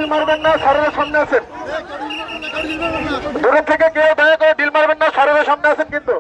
Deal মারবেন না, সরের সামনে আছেন। দূরের থেকে কেউ দয়া করে ডিল মারবেন না, সরের সামনে আছেন কিন্তু।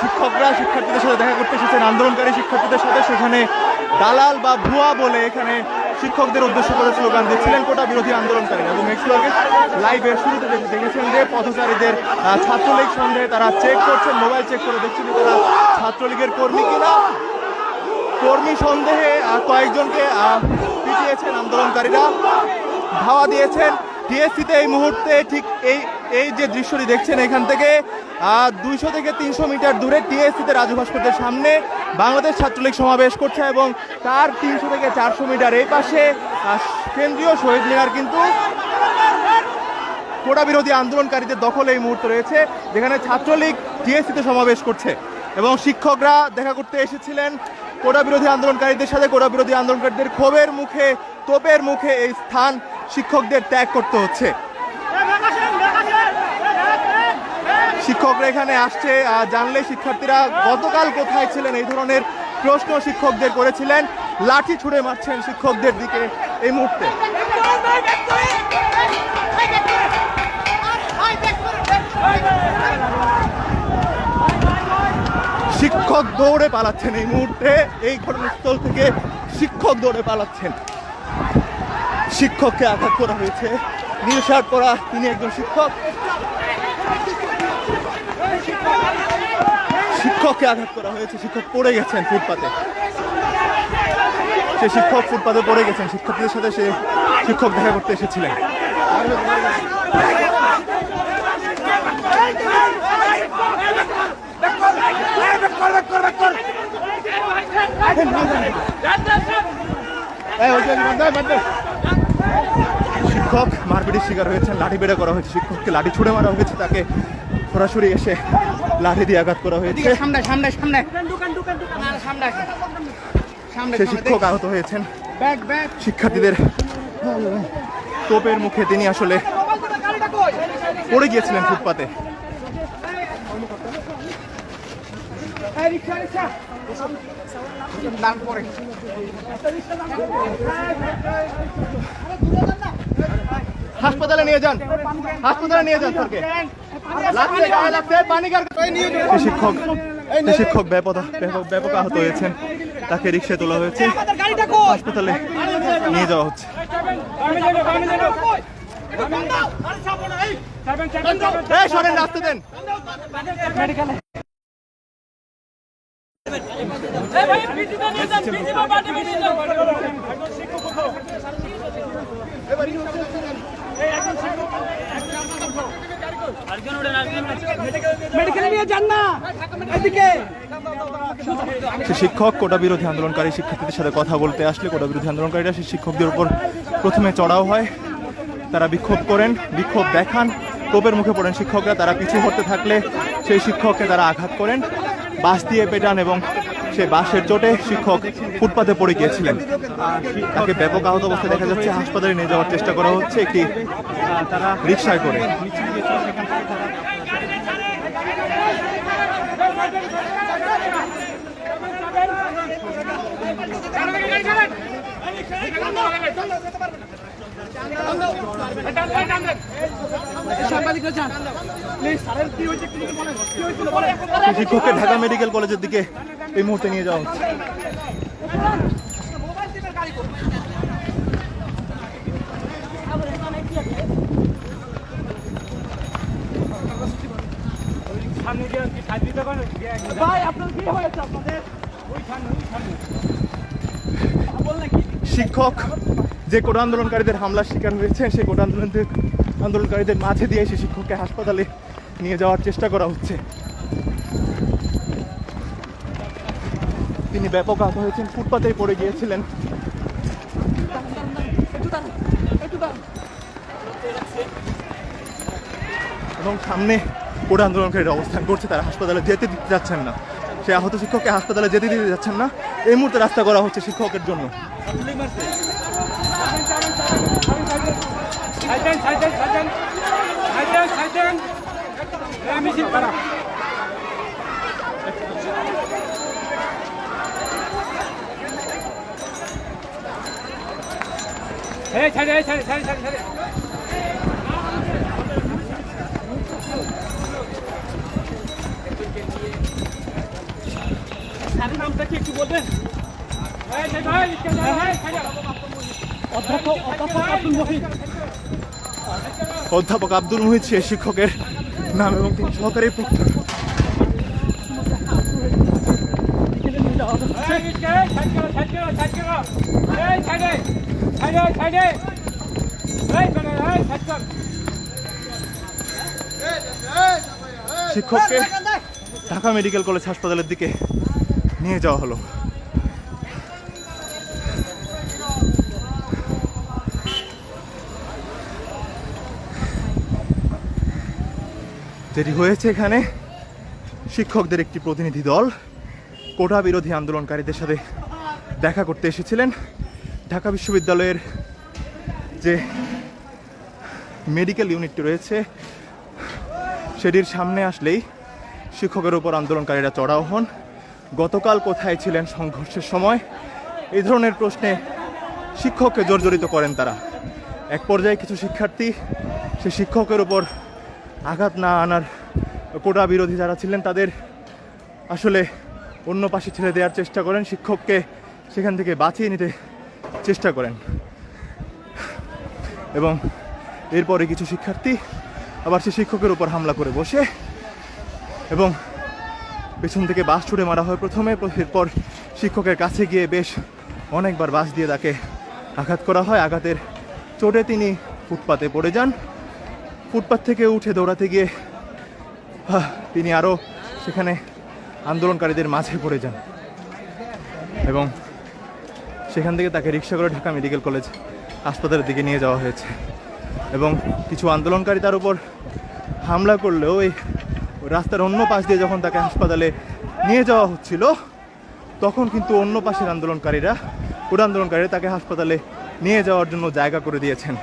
শিক্ষকরা শিক্ষার্থীদের সাথে দেখা করতে এসেছেন, আন্দোলনকারী শিক্ষার্থীদের সাথে। সেখানে দালাল বা ভুয়া বলে এখানে শিক্ষকদের উদ্দেশ্য করে স্লোগান দিচ্ছিলেন কোটা বিরোধী আন্দোলনকারীরা। এবং এক্সপ্লোরে লাইভের শুরুতে দেখেছেন যে পথচারীদের ছাত্রলীগ সন্দেহে তারা চেক করছেন, মোবাইল চেক করে দেখছেন তারা ছাত্রলীগের কর্মী কিনা। কর্মী সন্দেহে কয়েকজনকে পিটিয়েছেন আন্দোলনকারীরা, ধাওয়া দিয়েছেন। টিএসসিতে এই মুহূর্তে ঠিক এই যে দৃশ্যটি দেখছেন, এখান থেকে 200 থেকে 300 মিটার দূরে টিএসসিতে রাজু ভাস্কর্যের সামনে বাংলাদেশ ছাত্রলীগ সমাবেশ করছে এবং তার 300 থেকে 400 মিটার এই পাশে কেন্দ্রীয় শহীদ মিনার কিন্তু কোটা বিরোধী আন্দোলনকারীদের দখলে এই মুহূর্তে রয়েছে, যেখানে ছাত্রলীগ টিএসসিতে সমাবেশ করছে এবং শিক্ষকরা দেখা করতে এসেছিলেন কোটা বিরোধী আন্দোলনকারীদের সাথে। কোটা বিরোধী আন্দোলনকারীদের ক্ষোভের মুখে, তোপের মুখে এই স্থান শিক্ষকদের ত্যাগ করতে হচ্ছে। শিক্ষকরা এখানে আসছে জানলে শিক্ষার্থীরা গতকাল কোথায় ছিলেন এই ধরনের প্রশ্ন শিক্ষকদের করেছিলেন। লাঠি ছুঁড়ে মারছেন শিক্ষকদের দিকে এই মুহূর্তে। শিক্ষক দৌড়ে পালাচ্ছেন এই মুহূর্তে, এই ঘটনাস্থল থেকে শিক্ষক দৌড়ে পালাচ্ছেন। শিক্ষককে আঘাত করা হয়েছে, নীল শার্ট পরা তিনি একজন শিক্ষক। শিক্ষককে আঘাত করা হয়েছে, শিক্ষক পড়ে গেছেন ফুটপাতে। সে শিক্ষক ফুটপাতে পড়ে গেছেন, শিক্ষার্থীদের সাথে সে শিক্ষক দেখা করতে এসেছিলেন। শিক্ষক মারপিটের শিকার হয়েছেন, লাঠি বেড়ে করা হয়েছে, শিক্ষককে লাঠি ছুঁড়ে মারা হয়েছে, তাকে সরাসরি এসে লাঠি দিয়ে আঘাত করা হয়েছে। সে শিক্ষক আহত হয়েছেন। শিক্ষার্থীদের তোপের মুখে তিনি আসলে পড়ে গিয়েছিলেন ফুটপাতে। হাসপাতালে নিয়ে যান, হাসপাতালে নিয়ে যান স্যারকে। শিক্ষক ব্যাপক আহত হয়েছেন, তাকে রিক্সায় তোলা হয়েছে, হাসপাতালে নিয়ে যাওয়া হচ্ছে। সরেন, রাস্তা দেন। শিক্ষক কোটা বিরোধী আন্দোলনকারী শিক্ষার্থীদের সাথে কথা বলতে আসলে কোটা বিরোধী আন্দোলনকারীরা সেই শিক্ষকদের উপর প্রথমে চড়াও হয়, তারা বিক্ষোভ করেন, বিক্ষোভ দেখান, তোপের মুখে পড়েন শিক্ষকরা। তারা পিছু হটতে থাকলে সেই শিক্ষককে তারা আঘাত করেন, বাঁশ দিয়ে পেটান এবং সেই বাঁশের চোটে শিক্ষক ফুটপাতে পড়ে গিয়েছিলেন। তাকে ব্যাপক আহত অবস্থায় দেখা যাচ্ছে, হাসপাতালে নিয়ে যাওয়ার চেষ্টা করা হচ্ছে একটি রিকশায় করে। শিক্ষককে ঢাকা মেডিকেল কলেজের দিকে এই মুহূর্তে নিয়ে যাওয়া হচ্ছে। শিক্ষক যে কোটা আন্দোলনকারীদের হামলার শিকার হয়েছেন সেই কোটা আন্দোলনকারীদের মাঝে দিয়ে সেই শিক্ষককে হাসপাতালে নিয়ে যাওয়ার চেষ্টা করা হচ্ছে। তিনি ব্যাপক আহত হয়েছেন, ফুটপাতেই পড়ে গিয়েছিলেন। এবং সামনে কোটা আন্দোলনকারীরা অবস্থান করছে, তারা হাসপাতালে যেতে দিতে যাচ্ছেন না। সেই আহত শিক্ষককে হাসপাতালে যেতে দিতে যাচ্ছেন না। এই মুহূর্তে রাস্তা করা হচ্ছে শিক্ষকের জন্য। নামটা কি একটু বলবেন? অধ্যাপক আব্দুল মুহিত সেই শিক্ষকের নাম এবং তিনি সহকারী প্রক্টর। শিক্ষককে ঢাকা মেডিকেল কলেজ হাসপাতালের দিকে নিয়ে যাওয়া হলো। যেটি হয়েছে, এখানে শিক্ষকদের একটি প্রতিনিধি দল কোটা বিরোধী আন্দোলনকারীদের সাথে দেখা করতে এসেছিলেন। ঢাকা বিশ্ববিদ্যালয়ের যে মেডিকেল ইউনিটটি রয়েছে সেটির সামনে আসলেই শিক্ষকের উপর আন্দোলনকারীরা চড়াও হন। গতকাল কোথায় ছিলেন সংঘর্ষের সময়, এই ধরনের প্রশ্নে শিক্ষককে জর্জরিত করেন তারা। এক পর্যায়ে কিছু শিক্ষার্থী সে শিক্ষকের উপর আঘাত না আনার, কোটা বিরোধী যারা ছিলেন তাদের আসলে অন্য পাশে ছেড়ে দেওয়ার চেষ্টা করেন, শিক্ষককে সেখান থেকে বাঁচিয়ে নিতে চেষ্টা করেন। এবং এরপরে কিছু শিক্ষার্থী আবার সে শিক্ষকের উপর হামলা করে বসে এবং পেছন থেকে বাস ছুড়ে মারা হয় প্রথমে, এরপর শিক্ষকের কাছে গিয়ে বেশ অনেকবার বাস দিয়ে তাকে আঘাত করা হয়। আঘাতের চোটে তিনি ফুটপাতে পড়ে যান। ফুটপাত থেকে উঠে দৌড়াতে গিয়ে তিনি আরও সেখানে আন্দোলনকারীদের মাঝে পড়ে যান এবং সেখান থেকে তাকে রিক্সা করে ঢাকা মেডিকেল কলেজ হাসপাতালের দিকে নিয়ে যাওয়া হয়েছে। এবং কিছু আন্দোলনকারী তার উপর হামলা করলেও এই রাস্তার অন্য পাশ দিয়ে যখন তাকে হাসপাতালে নিয়ে যাওয়া হচ্ছিল তখন কিন্তু অন্য পাশের আন্দোলনকারীরা তাকে হাসপাতালে নিয়ে যাওয়ার জন্য জায়গা করে দিয়েছেন।